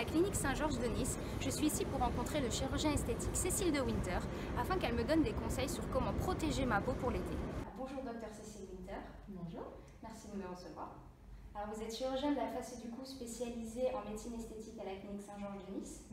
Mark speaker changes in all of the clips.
Speaker 1: clinique Saint-Georges de Nice. Je suis ici pour rencontrer le chirurgien esthétique Cécile de Winter afin qu'elle me donne des conseils sur comment protéger ma peau pour l'été. Bonjour docteur Cécile Winter.
Speaker 2: Bonjour.
Speaker 1: Merci de me recevoir. Alors vous êtes chirurgien de la face et du cou spécialisé en médecine esthétique à la clinique Saint-Georges de Nice.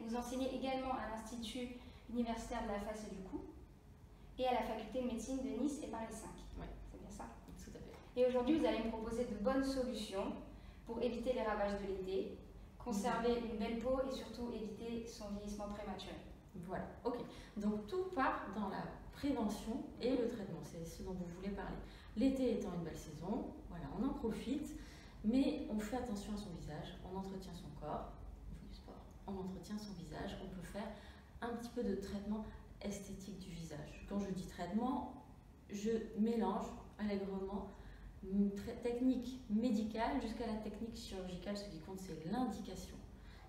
Speaker 1: Vous enseignez également à l'Institut universitaire de la face et du cou et à la faculté de médecine de Nice et Paris 5.
Speaker 2: Oui.
Speaker 1: C'est bien ça?
Speaker 2: Tout à fait.
Speaker 1: Et aujourd'hui vous allez me proposer de bonnes solutions pour éviter les ravages de l'été, conserver une belle peau et surtout éviter son vieillissement prématuré.
Speaker 2: Voilà, ok. Donc tout part dans la prévention et le traitement, c'est ce dont vous voulez parler. L'été étant une belle saison, voilà, on en profite, mais on fait attention à son visage, on entretient son corps, on fait du sport, on entretient son visage, on peut faire un petit peu de traitement esthétique du visage. Quand je dis traitement, je mélange allègrement technique médicale jusqu'à la technique chirurgicale. Ce qui compte, c'est l'indication.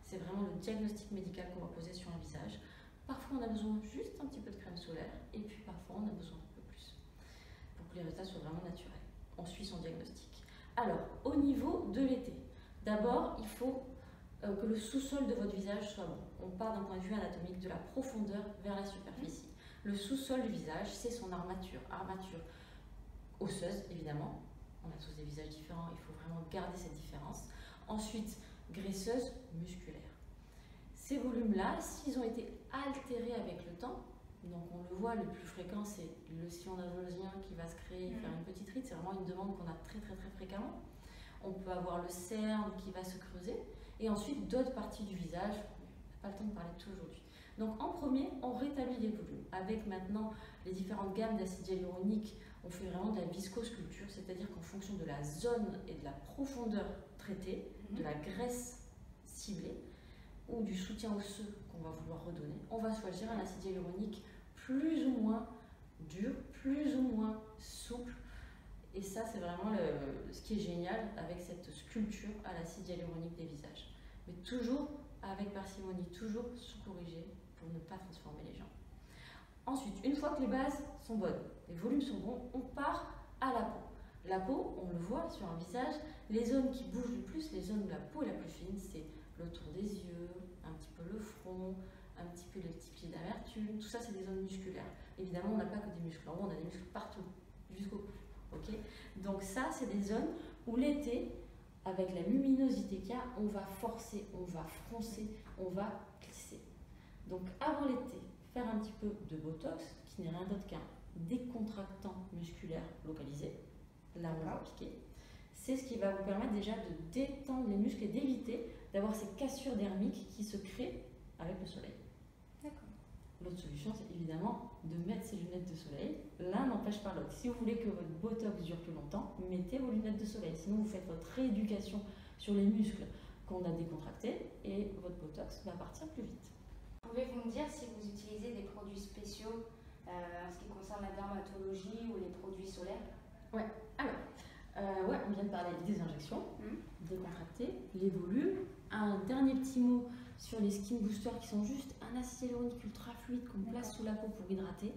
Speaker 2: C'est vraiment le diagnostic médical qu'on va poser sur un visage. Parfois, on a besoin juste un petit peu de crème solaire et puis parfois, on a besoin un peu plus pour que les résultats soient vraiment naturels. On suit son diagnostic. Alors, au niveau de l'été, d'abord, il faut que le sous-sol de votre visage soit bon. On part d'un point de vue anatomique de la profondeur vers la superficie. Le sous-sol du visage, c'est son armature. Armature osseuse, évidemment. On a tous des visages différents, il faut vraiment garder cette différence. Ensuite, graisseuse, musculaire. Ces volumes-là, s'ils ont été altérés avec le temps, donc on le voit, le plus fréquent, c'est le sillon nasogénien qui va se créer, faire une petite ride. C'est vraiment une demande qu'on a très fréquemment. On peut avoir le cerne qui va se creuser. Et ensuite, d'autres parties du visage. On n'a pas le temps de parler de tout aujourd'hui. Donc en premier, on rétablit les volumes. Avec maintenant les différentes gammes d'acide hyaluronique, on fait vraiment de la viscosculpture, c'est-à-dire qu'en fonction de la zone et de la profondeur traitée, de la graisse ciblée ou du soutien osseux qu'on va vouloir redonner, on va choisir un acide hyaluronique plus ou moins dur, plus ou moins souple. Et ça, c'est vraiment ce qui est génial avec cette sculpture à l'acide hyaluronique des visages. Mais toujours avec parcimonie, toujours sous-corrigé pour ne pas transformer les gens. Ensuite, une fois que les bases sont bonnes, les volumes sont bons, on part à la peau. La peau, on le voit sur un visage, les zones qui bougent le plus, les zones où la peau est la plus fine, c'est l'autour des yeux, un petit peu le front, un petit peu les petits plis d'amertume, tout ça c'est des zones musculaires. Évidemment, on n'a pas que des muscles en haut, on a des muscles partout, jusqu'au cou. Okay, donc ça, c'est des zones où l'été, avec la luminosité qu'il y a, on va forcer, on va froncer, on va glisser. Donc avant l'été, faire un petit peu de botox, qui n'est rien d'autre qu'un décontractant musculaire localisé, là où on va piquer. C'est ce qui va vous permettre déjà de détendre les muscles et d'éviter d'avoir ces cassures dermiques qui se créent avec le soleil.
Speaker 1: D'accord.
Speaker 2: L'autre solution, c'est évidemment de mettre ses lunettes de soleil. L'un n'empêche pas l'autre. Si vous voulez que votre botox dure plus longtemps, mettez vos lunettes de soleil. Sinon, vous faites votre rééducation sur les muscles qu'on a décontractés et votre botox va partir plus vite.
Speaker 1: Pouvez-vous me dire si vous utilisez des produits spéciaux en ce qui concerne la dermatologie ou les produits solaires?
Speaker 2: Ouais, alors, on vient de parler des injections, décontractées, les volumes. Un dernier petit mot sur les skin boosters qui sont juste un acide hyaluronique ultra fluide qu'on place sous la peau pour hydrater.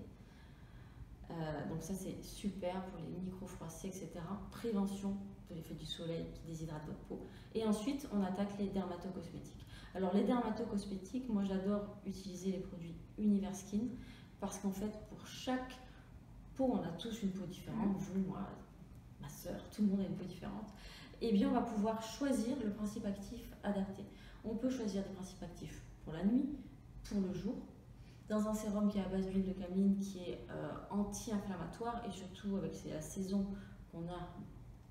Speaker 2: Donc ça c'est super pour les micro-froissés, etc. Prévention de l'effet du soleil qui déshydrate votre peau. Et ensuite on attaque les dermatocosmétiques. Alors les dermatocosmétiques, moi j'adore utiliser les produits Univers Skin parce qu'en fait pour chaque peau, on a tous une peau différente, vous, moi, ma soeur, tout le monde a une peau différente. Et bien on va pouvoir choisir le principe actif adapté. On peut choisir des principes actifs pour la nuit, pour le jour, dans un sérum qui est à base d'huile de cameline qui est anti-inflammatoire et surtout avec la saison qu'on a,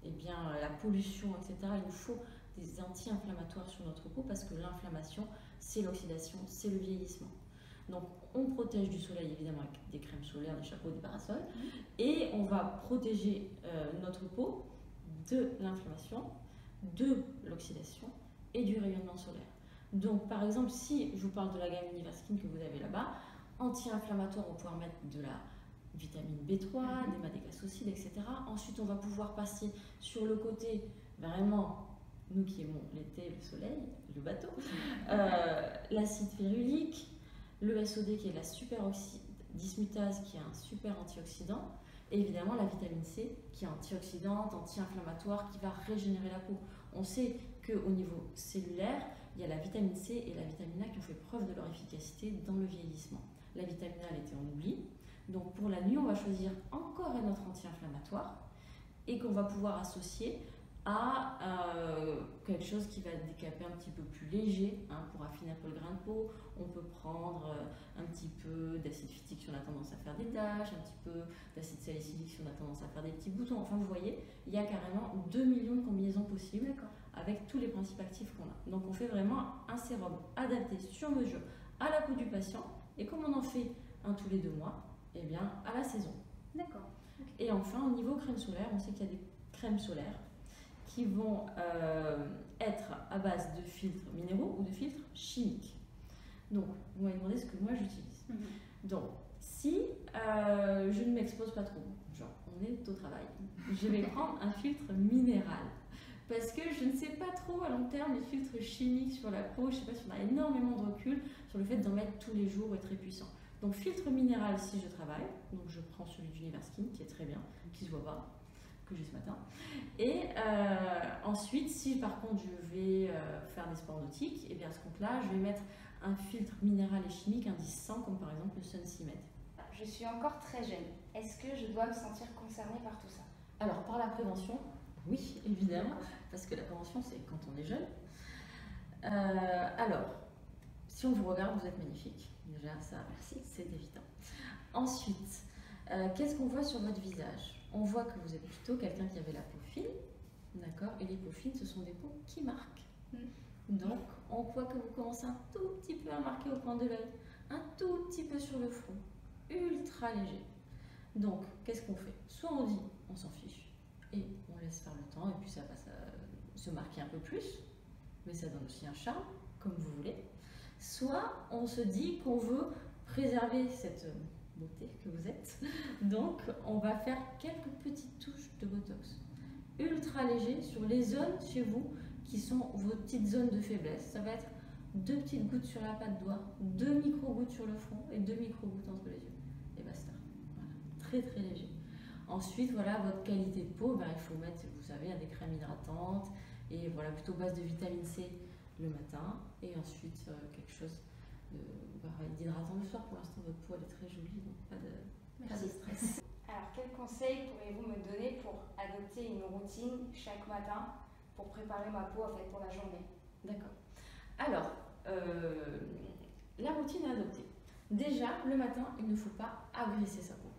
Speaker 2: et bien, la pollution, etc. Il nous faut des anti-inflammatoires sur notre peau parce que l'inflammation, c'est l'oxydation, c'est le vieillissement. Donc on protège du soleil évidemment avec des crèmes solaires, des chapeaux, des parasols et on va protéger notre peau de l'inflammation, de l'oxydation et du rayonnement solaire. Donc par exemple, si je vous parle de la gamme Univers Skin que vous avez là-bas, anti-inflammatoire, on va pouvoir mettre de la vitamine B3, des madécasocides, etc. Ensuite, on va pouvoir passer sur le côté vraiment, nous qui aimons l'été, le soleil, le bateau, l'acide férulique, le SOD qui est la super dismutase qui est un super antioxydant, Et évidemment, la vitamine C, qui est antioxydante, anti-inflammatoire, qui va régénérer la peau. On sait qu'au niveau cellulaire, il y a la vitamine C et la vitamine A qui ont fait preuve de leur efficacité dans le vieillissement. La vitamine A, elle était en oubli. Donc pour la nuit, on va choisir encore un autre anti-inflammatoire et qu'on va pouvoir associer à quelque chose qui va être décapé un petit peu plus léger, hein, pour affiner un peu le grain de peau. On peut prendre un petit peu d'acide phytique si on a tendance à faire des taches, un petit peu d'acide salicylique si on a tendance à faire des petits boutons. Enfin, vous voyez, il y a carrément 2 millions de combinaisons possibles avec tous les principes actifs qu'on a. Donc on fait vraiment un sérum adapté sur mesure à la peau du patient, et comme on en fait un tous les 2 mois, eh bien à la saison.
Speaker 1: D'accord.
Speaker 2: Et enfin, au niveau crème solaire, on sait qu'il y a des crèmes solaires qui vont être à base de filtres minéraux ou de filtres chimiques. Donc, vous m'avez demandé ce que moi j'utilise. Donc, si je ne m'expose pas trop, genre on est au travail, je vais prendre un filtre minéral. Parce que je ne sais pas trop à long terme les filtres chimiques sur la peau, je ne sais pas si on a énormément de recul sur le fait d'en mettre tous les jours est très puissant. Donc filtre minéral si je travaille, donc je prends celui d'Univers Skin qui est très bien, qui ne se voit pas, que j'ai ce matin. Et ensuite, si par contre je vais faire des sports nautiques, et bien à ce compte-là, je vais mettre un filtre minéral et chimique indice 100, comme par exemple le Sunseamed.
Speaker 1: Je suis encore très jeune. Est-ce que je dois me sentir concernée par tout ça?
Speaker 2: Alors par la prévention, oui, évidemment, parce que la prévention c'est quand on est jeune. Alors, si on vous regarde, vous êtes magnifique. Déjà, ça, merci, c'est évident. Ensuite, qu'est-ce qu'on voit sur votre visage? On voit que vous êtes plutôt quelqu'un qui avait la peau fine, d'accord? Et les peaux fines, ce sont des peaux qui marquent. Donc, on voit que vous commencez un tout petit peu à marquer au coin de l'œil, un tout petit peu sur le front, ultra léger. Donc, qu'est-ce qu'on fait? Soit on dit, on s'en fiche, et on laisse faire le temps, et puis ça va se marquer un peu plus, mais ça donne aussi un charme, comme vous voulez. Soit on se dit qu'on veut préserver cette beauté que vous êtes, donc on va faire quelques petites touches de Botox, ultra léger sur les zones chez vous qui sont vos petites zones de faiblesse. Ça va être 2 petites gouttes sur la patte doigt, 2 micro-gouttes sur le front et 2 micro-gouttes entre les yeux. Et basta. Voilà. Très très léger. Ensuite, voilà, votre qualité de peau, ben, il faut mettre, vous savez, des crèmes hydratantes et voilà, plutôt base de vitamine C le matin et ensuite quelque chose d'hydratant le soir. Pour l'instant, votre peau elle est très jolie, donc pas de stress.
Speaker 1: Alors, quels conseils pourriez-vous me donner pour adopter une routine chaque matin pour préparer ma peau en fait, pour la journée?
Speaker 2: D'accord. Alors, la routine à adopter. Déjà, le matin, il ne faut pas agresser sa peau.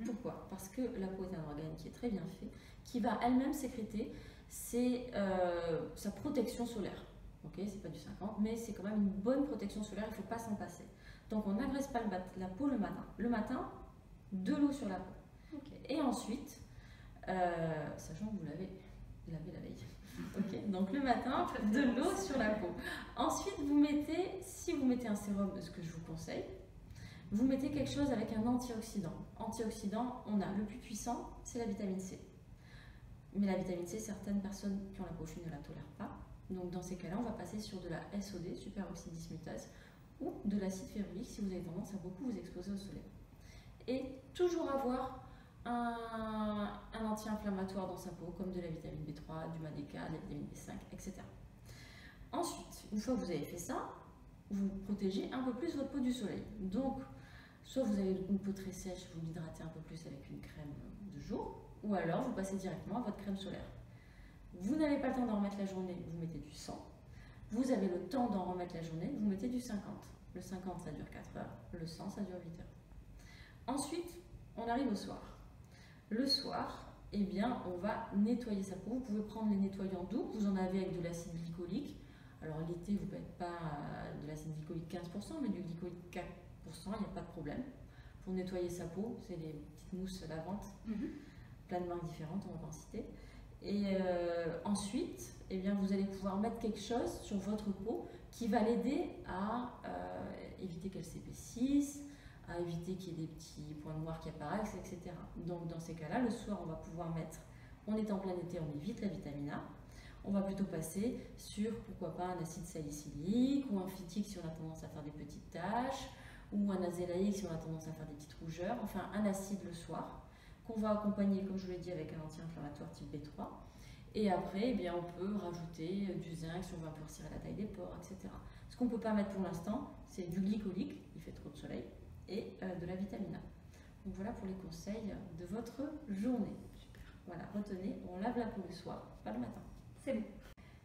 Speaker 2: Pourquoi? Parce que la peau est un organe qui est très bien fait, qui va elle-même sécréter sa protection solaire. Ok, c'est pas du 50, mais c'est quand même une bonne protection solaire, il ne faut pas s'en passer. Donc on n'agresse pas la peau le matin. Le matin, de l'eau sur la peau. Okay. Et ensuite, sachant que vous l'avez lavé la veille. Okay. Donc le matin, de l'eau sur la peau. Ensuite, si vous mettez un sérum, ce que je vous conseille, vous mettez quelque chose avec un antioxydant. Antioxydant, on a le plus puissant, c'est la vitamine C. Mais la vitamine C, certaines personnes qui ont la peau fine ne la tolèrent pas. Donc dans ces cas-là, on va passer sur de la SOD, superoxydismutase, ou de l'acide férulique si vous avez tendance à beaucoup vous exposer au soleil. Et toujours avoir un anti-inflammatoire dans sa peau, comme de la vitamine B3, du MADK, de la vitamine B5, etc. Ensuite, une fois que vous avez fait ça, vous protégez un peu plus votre peau du soleil. Donc, soit vous avez une peau très sèche, vous l'hydratez un peu plus avec une crème de jour, ou alors vous passez directement à votre crème solaire. Vous n'avez pas le temps d'en remettre la journée, vous mettez du 100. Vous avez le temps d'en remettre la journée, vous mettez du 50. Le 50, ça dure 4 heures, le 100, ça dure 8 heures. Ensuite, on arrive au soir. Le soir, eh bien, on va nettoyer sa peau. Vous pouvez prendre les nettoyants doux, vous en avez avec de l'acide glycolique. Alors l'été, vous ne faites pas de l'acide glycolique 15%, mais du glycolique 4%, il n'y a pas de problème. Pour nettoyer sa peau, c'est les petites mousses lavantes, plein de marques différentes, on va pas en citer. Et ensuite, eh bien, vous allez pouvoir mettre quelque chose sur votre peau qui va l'aider à éviter qu'elle s'épaississe, à éviter qu'il y ait des petits points noirs qui apparaissent, etc. Donc dans ces cas-là, le soir, on va pouvoir mettre, on est en plein été, on évite la vitamine A. On va plutôt passer sur, pourquoi pas, un acide salicylique ou un phytique si on a tendance à faire des petites taches, ou un azélaïque si on a tendance à faire des petites rougeurs, enfin un acide le soir qu'on va accompagner, comme je vous l'ai dit, avec un anti-inflammatoire type B3. Et après, eh bien, on peut rajouter du zinc si on veut un peu resserrer la taille des pores, etc. Ce qu'on ne peut pas mettre pour l'instant, c'est du glycolique, il fait trop de soleil, et de la vitamine A. Donc voilà pour les conseils de votre journée. Super. Voilà, retenez, on lave la peau le soir, pas le matin.
Speaker 1: C'est bon.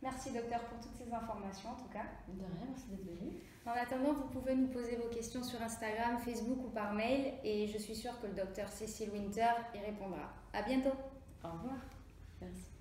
Speaker 1: Merci docteur pour toutes ces informations en tout cas.
Speaker 2: De rien, merci d'être venu.
Speaker 1: En attendant, vous pouvez nous poser vos questions sur Instagram, Facebook ou par mail et je suis sûre que le docteur Cécile Winter y répondra. À bientôt.
Speaker 2: Au revoir. Merci.